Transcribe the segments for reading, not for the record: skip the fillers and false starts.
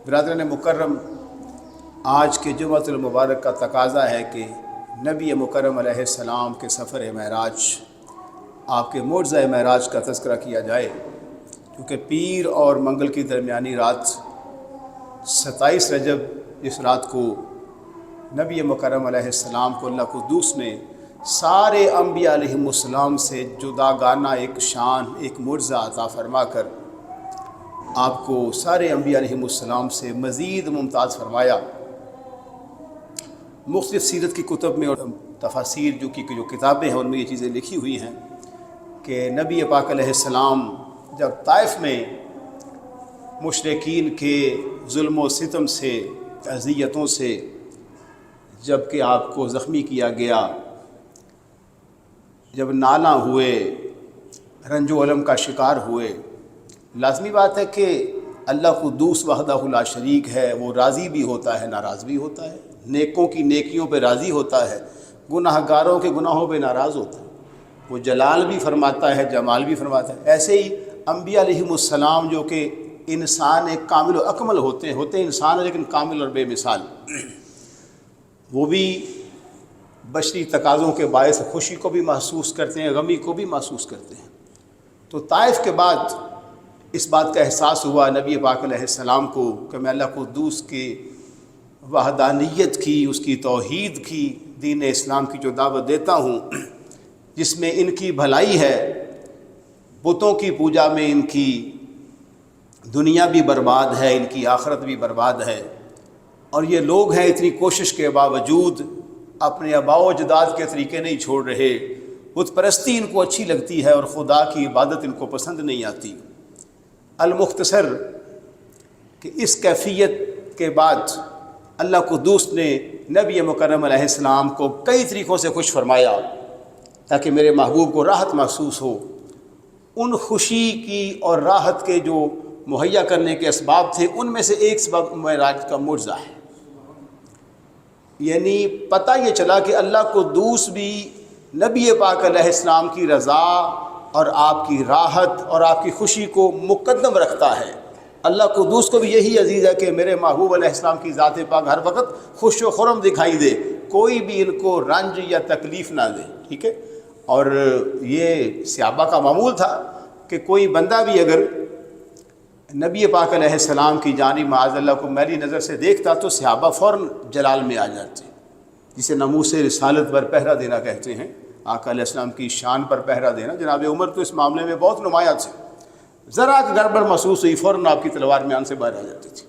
برادران مکرم، آج کے جمعۃ المبارک کا تقاضا ہے کہ نبی مکرم علیہ السلام کے سفر معراج، آپ کے معجزہ معراج کا تذکرہ کیا جائے، کیونکہ پیر اور منگل کی درمیانی رات 27 رجب اس رات کو نبی مکرم علیہ السلام کو اللہ قدوس نے سارے انبیاء علیہم السلام سے جداگانہ ایک شان، ایک معجزہ عطا فرما کر آپ کو سارے انبیاء علیہم السلام سے مزید ممتاز فرمایا۔ مختلف سیرت کی کتب میں اور تفاسیر جو کتابیں ہیں ان میں یہ چیزیں لکھی ہوئی ہیں کہ نبی پاک علیہ السلام جب طائف میں مشرکین کے ظلم و ستم سے، اذیتوں سے جب کہ آپ کو زخمی کیا گیا، جب نالاں ہوئے، رنج و الم کا شکار ہوئے، لازمی بات ہے کہ اللہ قدوس وحدہ لا شریک ہے، وہ راضی بھی ہوتا ہے، ناراض بھی ہوتا ہے، نیکوں کی نیکیوں پہ راضی ہوتا ہے، گناہ گاروں کے گناہوں پہ ناراض ہوتا ہے، وہ جلال بھی فرماتا ہے، جمال بھی فرماتا ہے۔ ایسے ہی انبیاء علیہم السلام جو کہ انسان ایک کامل و اکمل ہوتے ہیں انسان لیکن کامل اور بے مثال، وہ بھی بشری تقاضوں کے باعث خوشی کو بھی محسوس کرتے ہیں، غمی کو بھی محسوس کرتے ہیں۔ تو طائف کے بعد اس بات کا احساس ہوا نبی پاک علیہ السلام کو کہ میں اللہ قدوس کی وحدانیت کی، اس کی توحید کی، دین اسلام کی جو دعوت دیتا ہوں، جس میں ان کی بھلائی ہے، بتوں کی پوجا میں ان کی دنیا بھی برباد ہے، ان کی آخرت بھی برباد ہے، اور یہ لوگ ہیں اتنی کوشش کے باوجود اپنے آباء و اجداد کے طریقے نہیں چھوڑ رہے، بت پرستی ان کو اچھی لگتی ہے اور خدا کی عبادت ان کو پسند نہیں آتی۔ المختصر کہ اس کیفیت کے بعد اللہ قدوس نے نبی مکرم علیہ السلام کو کئی طریقوں سے خوش فرمایا تاکہ میرے محبوب کو راحت محسوس ہو۔ ان خوشی کی اور راحت کے جو مہیا کرنے کے اسباب تھے ان میں سے ایک سبب معراج کا معجزہ ہے، یعنی پتہ یہ چلا کہ اللہ قدوس بھی نبی پاک علیہ السلام کی رضا اور آپ کی راحت اور آپ کی خوشی کو مقدم رکھتا ہے۔ اللہ قدوس کو بھی یہی عزیز ہے کہ میرے محبوب علیہ السلام کی ذات پاک ہر وقت خوش و خرم دکھائی دے، کوئی بھی ان کو رنج یا تکلیف نہ دے، ٹھیک ہے۔ اور یہ صحابہ کا معمول تھا کہ کوئی بندہ بھی اگر نبی پاک علیہ السلام کی جانب معاذ اللہ کو میلی نظر سے دیکھتا تو صحابہ فوراً جلال میں آ جاتے، جسے ناموس رسالت پر پہرا دینا کہتے ہیں، آقا علیہ السلام کی شان پر پہرا دینا۔ جناب عمر تو اس معاملے میں بہت نمایاں تھے، ذرا گڑبڑ محسوس ہوئی فوراً آپ کی تلوار میان سے باہر آ جاتی تھی۔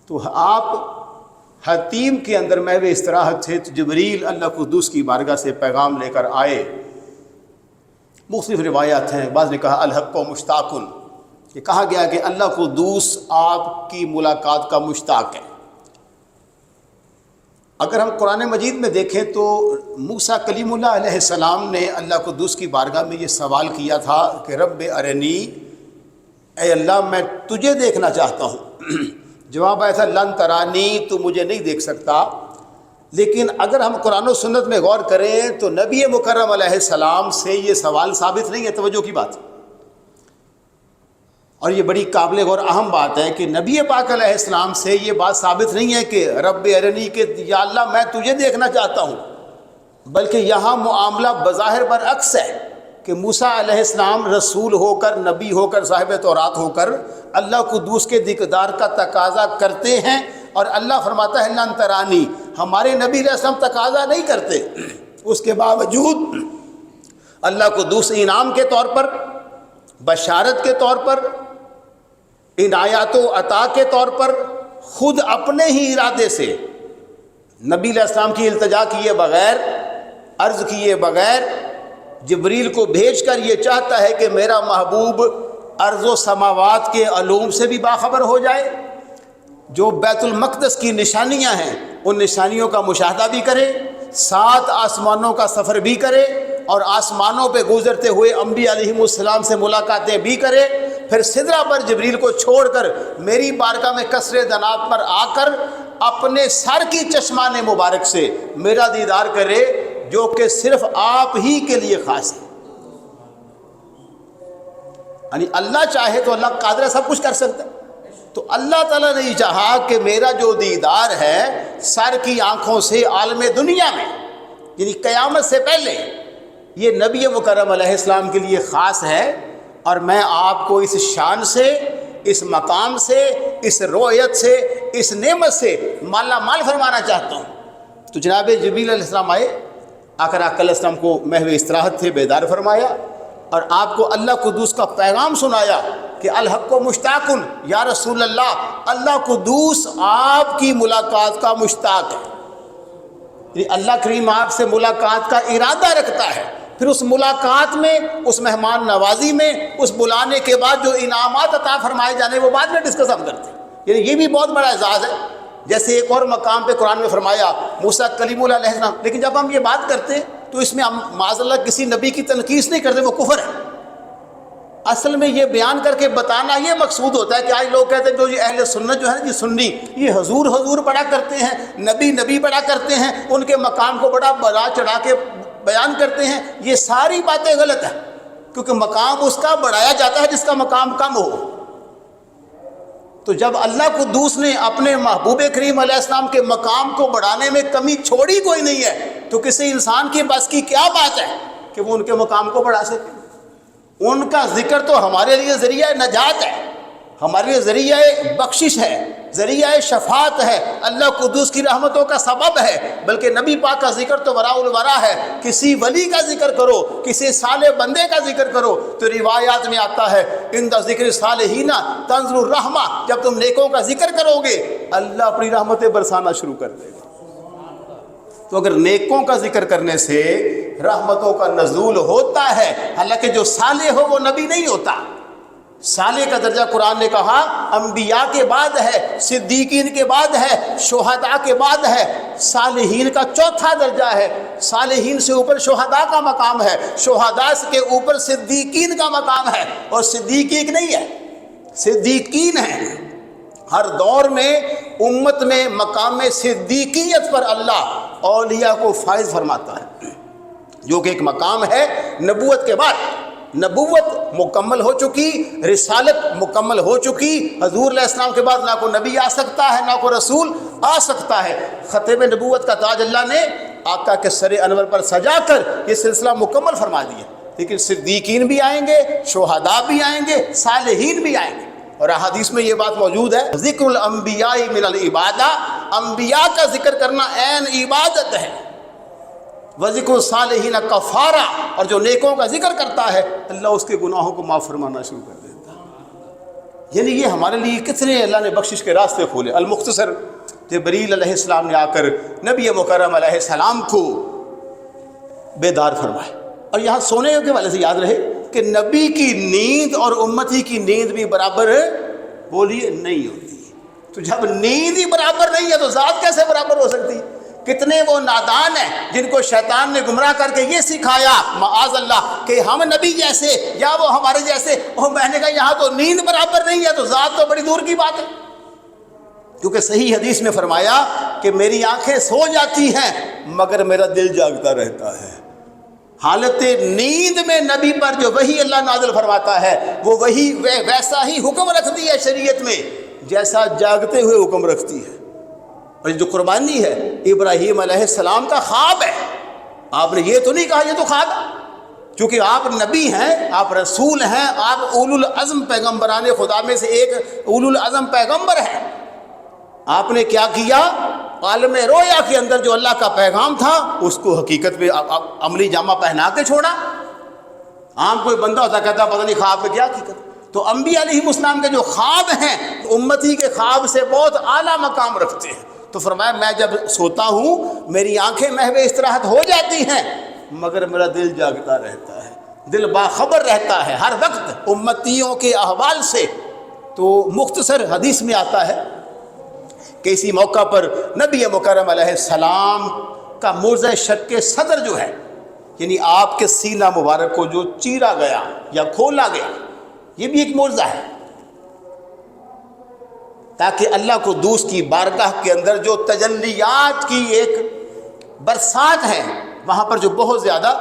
تو آپ حتیم کے اندر محو استراحت تھے تو جبریل اللہ قدوس کی بارگاہ سے پیغام لے کر آئے۔ مختلف روایات ہیں، بعض نے کہا الحق و مشتاقن، یہ کہا گیا کہ اللہ قدوس آپ کی ملاقات کا مشتاق ہے۔ اگر ہم قرآن مجید میں دیکھیں تو موسیٰ کلیم اللہ علیہ السلام نے اللہ قدوس کی بارگاہ میں یہ سوال کیا تھا کہ رب ارنی، اے اللہ میں تجھے دیکھنا چاہتا ہوں۔ جواب آیا تھا لن ترانی، تو مجھے نہیں دیکھ سکتا۔ لیکن اگر ہم قرآن و سنت میں غور کریں تو نبی مکرم علیہ السلام سے یہ سوال ثابت نہیں ہے، توجہ کی بات، اور یہ بڑی قابل غور اہم بات ہے کہ نبی پاک علیہ السلام سے یہ بات ثابت نہیں ہے کہ رب ارنی کہ یا اللہ میں تجھے دیکھنا چاہتا ہوں، بلکہ یہاں معاملہ بظاہر برعکس ہے کہ موسیٰ علیہ السلام رسول ہو کر، نبی ہو کر، صاحب تورات ہو کر اللہ قدوس کے دیدار کا تقاضا کرتے ہیں، اور اللہ فرماتا ہے لن ترانی، ہمارے نبی علیہ السلام تقاضا نہیں کرتے، اس کے باوجود اللہ قدوس انعام کے طور پر، بشارت کے طور پر، عنایات و عطا کے طور پر خود اپنے ہی ارادے سے نبی علیہ السلام کی التجا کیے بغیر، عرض کیے بغیر جبریل کو بھیج کر یہ چاہتا ہے کہ میرا محبوب ارض و سماوات کے علوم سے بھی باخبر ہو جائے، جو بیت المقدس کی نشانیاں ہیں ان نشانیوں کا مشاہدہ بھی کرے، 7 آسمانوں کا سفر بھی کرے، اور آسمانوں پہ گزرتے ہوئے انبیاء علیہم السلام سے ملاقاتیں بھی کرے، پھر سدرہ پر جبریل کو چھوڑ کر میری بارگاہ میں قصر جناب پر آ کر اپنے سر کی چشمان مبارک سے میرا دیدار کرے، جو کہ صرف آپ ہی کے لیے خاص ہے۔ یعنی اللہ چاہے تو اللہ قادر ہے، سب کچھ کر سکتا ہے، تو اللہ تعالیٰ نے یہ چاہا کہ میرا جو دیدار ہے سر کی آنکھوں سے عالم دنیا میں، یعنی قیامت سے پہلے، یہ نبی مکرم علیہ السلام کے لیے خاص ہے، اور میں آپ کو اس شان سے، اس مقام سے، اس رویت سے، اس نعمت سے مالا مال فرمانا چاہتا ہوں۔ تو جناب جبریل علیہ السلام آئے، آ کر آقا علیہ السلام کو محو استراحت سے بیدار فرمایا، اور آپ کو اللہ قدوس کا پیغام سنایا کہ الحق و مشتاقن، یا رسول اللہ قدوس آپ کی ملاقات کا مشتاق ہے، یعنی اللہ کریم آپ سے ملاقات کا ارادہ رکھتا ہے۔ پھر اس ملاقات میں، اس مہمان نوازی میں، اس بلانے کے بعد جو انعامات عطا فرمائے جانے وہ بعد میں ڈسکس ہم کرتے ہیں، یعنی یہ بھی بہت بڑا اعزاز ہے۔ جیسے ایک اور مقام پہ قرآن میں فرمایا موسیٰ کلیم اللہ علیہ السلام، لیکن جب ہم یہ بات کرتے ہیں تو اس میں ہم معاذ اللہ کسی نبی کی تنقیص نہیں کرتے، وہ کفر ہے۔ اصل میں یہ بیان کر کے بتانا یہ مقصود ہوتا ہے کہ آج لوگ کہتے ہیں جو یہ اہل سنت جو ہے نا جی سنی، یہ حضور حضور بڑا کرتے ہیں، نبی نبی بڑا کرتے ہیں، ان کے مقام کو بڑا بڑا چڑھا کے بیان کرتے ہیں، یہ ساری باتیں غلط ہیں، کیونکہ مقام اس کا بڑھایا جاتا ہے جس کا مقام کم ہو۔ تو جب اللہ قدوس نے اپنے محبوب کریم علیہ السلام کے مقام کو بڑھانے میں کمی چھوڑی کوئی نہیں ہے، تو کسی انسان کی بس کی کیا بات ہے کہ وہ ان کے مقام کو بڑھا سکے؟ ان کا ذکر تو ہمارے لیے ذریعہ نجات ہے، ہمارے لیے ذریعہ بخشش ہے، ذریعہ شفاعت ہے، اللہ قدوس کی رحمتوں کا سبب ہے۔ بلکہ نبی پاک کا ذکر تو وراء الورا ہے، کسی ولی کا ذکر کرو، کسی صالح بندے کا ذکر کرو تو روایات میں آتا ہے عند ذکر صالحین تنزل الرحمہ، جب تم نیکوں کا ذکر کرو گے اللہ اپنی رحمتیں برسانا شروع کر دے گا۔ تو اگر نیکوں کا ذکر کرنے سے رحمتوں کا نزول ہوتا ہے، حالانکہ جو صالح ہو وہ نبی نہیں ہوتا، صالح کا درجہ قرآن نے کہا انبیاء کے بعد ہے، صدیقین کے بعد ہے، شہداء کے بعد ہے، صالحین کا چوتھا درجہ ہے، صالحین سے اوپر شہداء کا مقام ہے، شہداء کے اوپر صدیقین کا مقام ہے، اور صدیقین نہیں ہے، صدیقین ہیں۔ ہر دور میں امت میں مقام صدیقیت پر اللہ اولیاء کو فائز فرماتا ہے، جو کہ ایک مقام ہے نبوت کے بعد۔ نبوت مکمل ہو چکی، رسالت مکمل ہو چکی، حضور علیہ السلام کے بعد نہ کوئی نبی آ سکتا ہے، نہ کوئی رسول آ سکتا ہے۔ ختم نبوت کا تاج اللہ نے آقا کے سر انور پر سجا کر یہ سلسلہ مکمل فرما دیا، لیکن صدیقین بھی آئیں گے، شہداء بھی آئیں گے، صالحین بھی آئیں گے۔ اور احادیث میں یہ بات موجود ہے ذکر الانبیاء من العبادہ، انبیاء کا ذکر کرنا عین عبادت ہے، وذکر الصالحین کفارہ، اور جو نیکوں کا ذکر کرتا ہے اللہ اس کے گناہوں کو معاف فرمانا شروع کر دیتا ہے۔ یعنی یہ ہمارے لیے کتنے اللہ نے بخشش کے راستے کھولے۔ المختصر جبریل علیہ السلام نے آ کر نبی مکرم علیہ السلام کو بیدار فرمائے، اور یہاں سونے کے والے سے یاد رہے کہ نبی کی نیند اور امتی کی نیند بھی برابر بولیے نہیں ہوتی۔ تو جب نیند ہی برابر نہیں ہے تو ذات کیسے برابر ہو سکتی؟ کتنے وہ نادان ہیں جن کو شیطان نے گمراہ کر کے یہ سکھایا معاذ اللہ کہ ہم نبی جیسے یا وہ ہمارے جیسے، اور میں نے کہا یہاں تو نیند برابر نہیں ہے تو ذات تو بڑی دور کی بات ہے، کیونکہ صحیح حدیث میں فرمایا کہ میری آنکھیں سو جاتی ہیں مگر میرا دل جاگتا رہتا ہے۔ حالت نیند میں نبی پر جو وحی اللہ نازل فرماتا ہے وہ وحی ویسا ہی حکم رکھتی ہے شریعت میں جیسا جاگتے ہوئے حکم رکھتی ہے۔ اور جو قربانی ہے ابراہیم علیہ السلام کا خواب ہے، آپ نے یہ تو نہیں کہا یہ تو خواب ہے، کیونکہ آپ نبی ہیں، آپ رسول ہیں، آپ اولو العزم پیغمبران خدا میں سے ایک اولو العزم پیغمبر ہیں۔ آپ نے کیا کیا؟ عالم رویا کے اندر جو اللہ کا پیغام تھا اس کو حقیقت میں عملی جامہ پہنا کے چھوڑا۔ عام کوئی بندہ ہوتا کہتا پتہ نہیں خواب میں کیا حقیقت۔ تو انبیاء علیہ السلام کے جو خواب ہیں تو امتی کے خواب سے بہت اعلیٰ مقام رکھتے ہیں۔ تو فرمایا میں جب سوتا ہوں میری آنکھیں محو استراحت ہو جاتی ہیں مگر میرا دل جاگتا رہتا ہے، دل باخبر رہتا ہے ہر وقت امتیوں کے احوال سے۔ تو مختصر حدیث میں آتا ہے کہ اسی موقع پر نبی مکرم علیہ السلام کا موضع شق صدر جو ہے، یعنی آپ کے سینہ مبارک کو جو چیرا گیا یا کھولا گیا، یہ بھی ایک معجزہ ہے، تاکہ اللہ قدوس کی بارگاہ کے اندر جو تجلیات کی ایک برسات ہے وہاں پر جو بہت زیادہ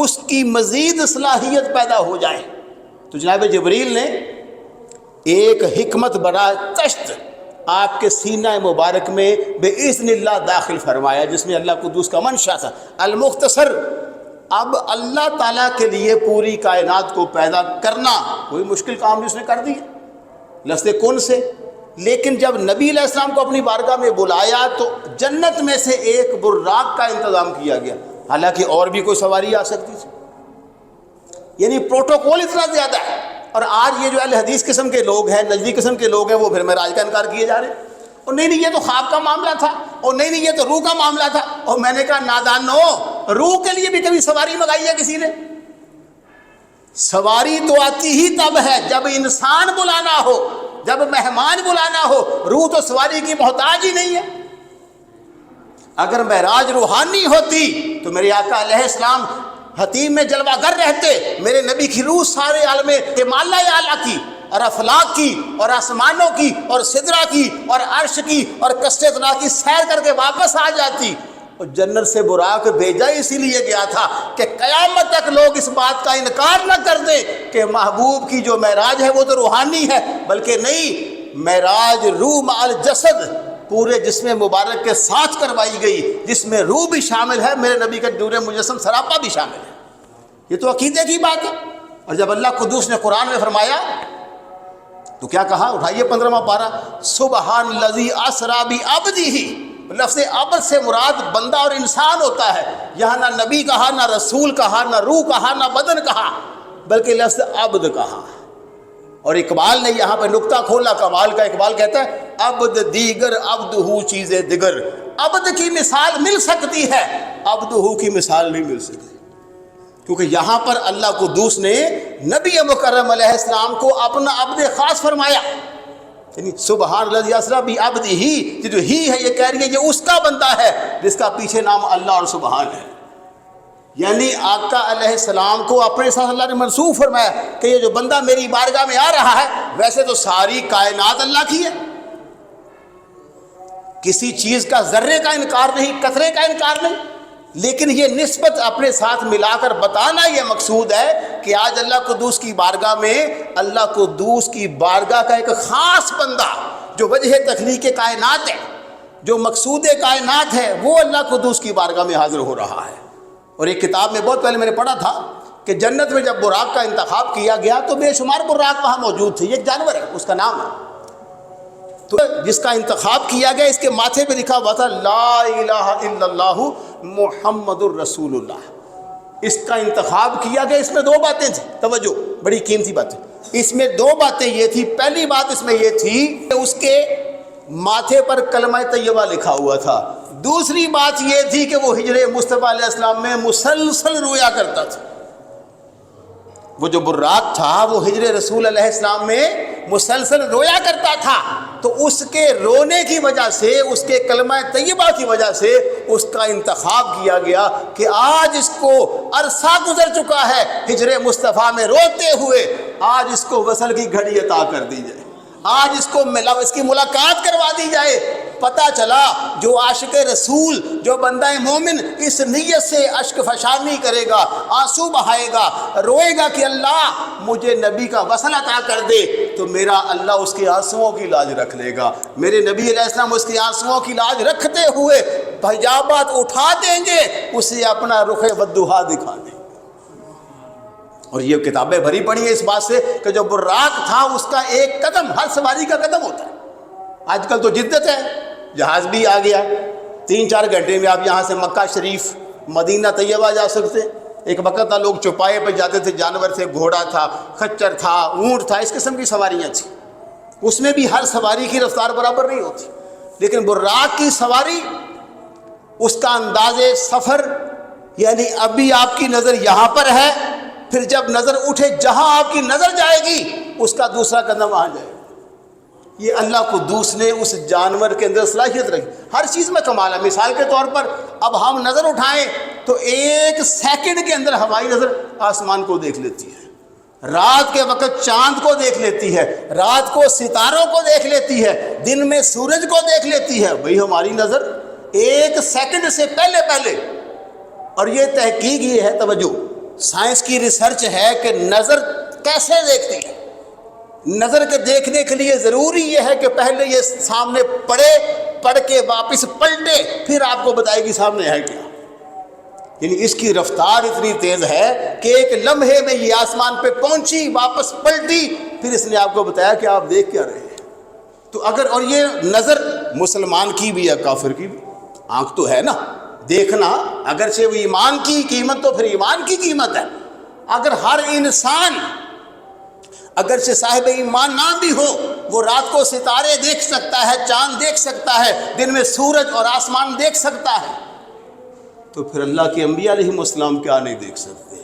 اس کی مزید صلاحیت پیدا ہو جائے۔ تو جناب جبریل نے ایک حکمت برا چشت آپ کے سینہ مبارک میں بِإِذْنِ اللہ داخل فرمایا، جس میں اللہ قدوس کا منشا تھا۔ المختصر، اب اللہ تعالیٰ کے لیے پوری کائنات کو پیدا کرنا کوئی مشکل کام جس نے کر دیا لفظ کن سے، لیکن جب نبی علیہ السلام کو اپنی بارگاہ میں بلایا تو جنت میں سے ایک براق کا انتظام کیا گیا، حالانکہ اور بھی کوئی سواری آ سکتی تھی۔ یعنی پروٹوکول اتنا زیادہ ہے۔ اور آج یہ جو اہل حدیث قسم کے لوگ ہیں، نجدی قسم کے لوگ ہیں، وہ پھر معراج کا انکار کیے جا رہے ہیں، اور نہیں یہ تو خواب کا معاملہ تھا، اور نہیں یہ تو روح کا معاملہ تھا۔ اور میں نے کہا نادانو، روح کے لیے بھی کبھی سواری منگائی ہے کسی نے؟ سواری تو آتی ہی تب ہے جب انسان بلانا ہو، جب مہمان بلانا ہو، روح تو سواری کی محتاج ہی نہیں ہے۔ اگر معراج روحانی ہوتی تو میرے آقا علیہ السلام حتیم میں جلوہ گر رہتے، میرے نبی کی روح سارے عالم کمالہ اعلیٰ کی اور افلاک کی اور آسمانوں کی اور سدرہ کی اور عرش کی اور کشت طلا کی سیر کر کے واپس آ جاتی۔ اور جنت سے براق بھیجا اسی لیے گیا تھا کہ قیامت تک لوگ اس بات کا انکار نہ کر دیں کہ محبوب کی جو معراج ہے وہ تو روحانی ہے، بلکہ نہیں، معراج روح مع الجسد، پورے جسم مبارک کے ساتھ کروائی گئی، جس میں روح بھی شامل ہے، میرے نبی کا نور مجسم سراپا بھی شامل ہے۔ یہ تو عقیدے کی بات ہے۔ اور جب اللہ قدوس نے قرآن میں فرمایا تو کیا کہا؟ اٹھائیے 15واں پارہ، سبحان الذی اسریٰ بعبدہ۔ لفظ عبد سے مراد بندہ اور انسان ہوتا ہے، یہاں نہ نبی کہا، نہ رسول کہا، نہ روح کہا، نہ بدن کہا، بلکہ لفظ عبد کہا۔ اور اقبال نے یہاں پہ نقطہ کھولا، کمال کا اقبال کہتا ہے عبد دیگر عبد ہو چیزیں دیگر، عبد کی مثال مل سکتی ہے، عبد ہو کی مثال نہیں مل سکتی، کیونکہ یہاں پر اللہ قدوس نے نبی مکرم علیہ السلام کو اپنا عبد خاص فرمایا۔ یعنی سبحان الذی اسریٰ بعبدہ، یہ جو ہی ہے یہ کہہ رہی ہے یہ اس کا بندہ ہے جس کا پیچھے نام اللہ اور سبحان ہے۔ یعنی آقا علیہ السلام کو اپنے ساتھ اللہ نے منسوب فرمایا کہ یہ جو بندہ میری بارگاہ میں آ رہا ہے، ویسے تو ساری کائنات اللہ کی ہے، کسی چیز کا ذرے کا انکار نہیں، قطرے کا انکار نہیں، لیکن یہ نسبت اپنے ساتھ ملا کر بتانا یہ مقصود ہے کہ آج اللہ قدوس کی بارگاہ میں، اللہ قدوس کی بارگاہ کا ایک خاص بندہ جو وجہ تخلیق کائنات ہے، جو مقصود کائنات ہے، وہ اللہ قدوس کی بارگاہ میں حاضر ہو رہا ہے۔ اور ایک کتاب میں بہت پہلے میں نے پڑھا تھا کہ جنت میں جب براق کا انتخاب کیا گیا تو بے شمار براق وہاں موجود تھے، یہ ایک جانور ہے، اس کا نام ہے، تو جس کا انتخاب کیا گیا اس کے ماتھے پہ لکھا ہوا تھا لا الہ الا اللہ محمد الرسول اللہ۔ اس کا انتخاب کیا گیا، اس میں دو باتیں تھیں، توجہ، بڑی قیمتی باتیں، اس میں دو باتیں یہ تھی۔ پہلی بات اس میں یہ تھی کہ اس کے ماتھے پر کلمہ طیبہ لکھا ہوا تھا، دوسری بات یہ تھی کہ وہ ہجر مصطفیٰ علیہ السلام میں مسلسل رویا کرتا تھا۔ وہ جو براق تھا وہ ہجر رسول علیہ السلام میں مسلسل رویا کرتا تھا، تو اس کے رونے کی وجہ سے، اس کے کلمہ طیبہ کی وجہ سے اس کا انتخاب کیا گیا کہ آج اس کو عرصہ گزر چکا ہے ہجر مصطفیٰ میں روتے ہوئے، آج اس کو وصل کی گھڑی عطا کر دی جائے، آج اس کی ملاقات کروا دی جائے۔ پتہ چلا جو عاشق رسول، جو بندہ مومن اس نیت سے اشک فشانی کرے گا، آنسو بہائے گا، روئے گا کہ اللہ مجھے نبی کا وصل عطا کر دے، تو میرا اللہ اس کے آنسوؤں کی لاج رکھ لے گا، میرے نبی علیہ السلام اس کے آنسوؤں کی لاج رکھتے ہوئے حجابات اٹھا دیں گے، اسے اپنا رخ بدوحا دکھا دیں۔ اور یہ کتابیں بھری پڑی ہیں اس بات سے کہ جو براق تھا اس کا ایک قدم ہر سواری کا قدم ہوتا ہے۔ آج کل تو جدت ہے، جہاز بھی آ گیا، 3-4 گھنٹے میں آپ یہاں سے مکہ شریف، مدینہ طیبہ جا سکتے۔ ایک وقت تھا لوگ چوپائے پہ جاتے تھے، جانور تھے، گھوڑا تھا، خچر تھا، اونٹ تھا، اس قسم کی سواریاں تھیں، اس میں بھی ہر سواری کی رفتار برابر نہیں ہوتی، لیکن براق کی سواری، اس کا انداز سفر، یعنی ابھی آپ کی نظر یہاں پر ہے، پھر جب نظر اٹھے جہاں آپ کی نظر جائے گی اس کا دوسرا قدم وہاں جائے گا۔ یہ اللہ قدوس نے اس جانور کے اندر صلاحیت رکھی، ہر چیز میں کمال ہے۔ مثال کے طور پر اب ہم نظر اٹھائیں تو 1 سیکنڈ کے اندر ہماری نظر آسمان کو دیکھ لیتی ہے، رات کے وقت چاند کو دیکھ لیتی ہے، رات کو ستاروں کو دیکھ لیتی ہے، دن میں سورج کو دیکھ لیتی ہے۔ بھئی ہماری نظر 1 سیکنڈ سے پہلے، اور یہ تحقیق یہ ہے، توجہ، سائنس کی ریسرچ ہے کہ نظر کیسے دیکھتی ہے۔ نظر کے دیکھنے کے لیے ضروری یہ ہے کہ پہلے یہ سامنے پڑھے، پڑھ کے واپس پلٹے، پھر آپ کو بتائے گی سامنے ہے کیا۔ یعنی اس کی رفتار اتنی تیز ہے کہ ایک لمحے میں یہ آسمان پہ پہنچی، واپس پلٹی، پھر اس نے آپ کو بتایا کہ آپ دیکھ کیا رہے ہیں۔ تو اگر، اور یہ نظر مسلمان کی بھی ہے کافر کی بھی، آنکھ تو ہے نا دیکھنا، اگرچہ وہ ایمان کی قیمت تو پھر ایمان کی قیمت ہے۔ اگر ہر انسان اگرچہ صاحب ایمان نہ بھی ہو، وہ رات کو ستارے دیکھ سکتا ہے، چاند دیکھ سکتا ہے، دن میں سورج اور آسمان دیکھ سکتا ہے، تو پھر اللہ کے انبیاء علیہم السلام کیا نہیں دیکھ سکتے؟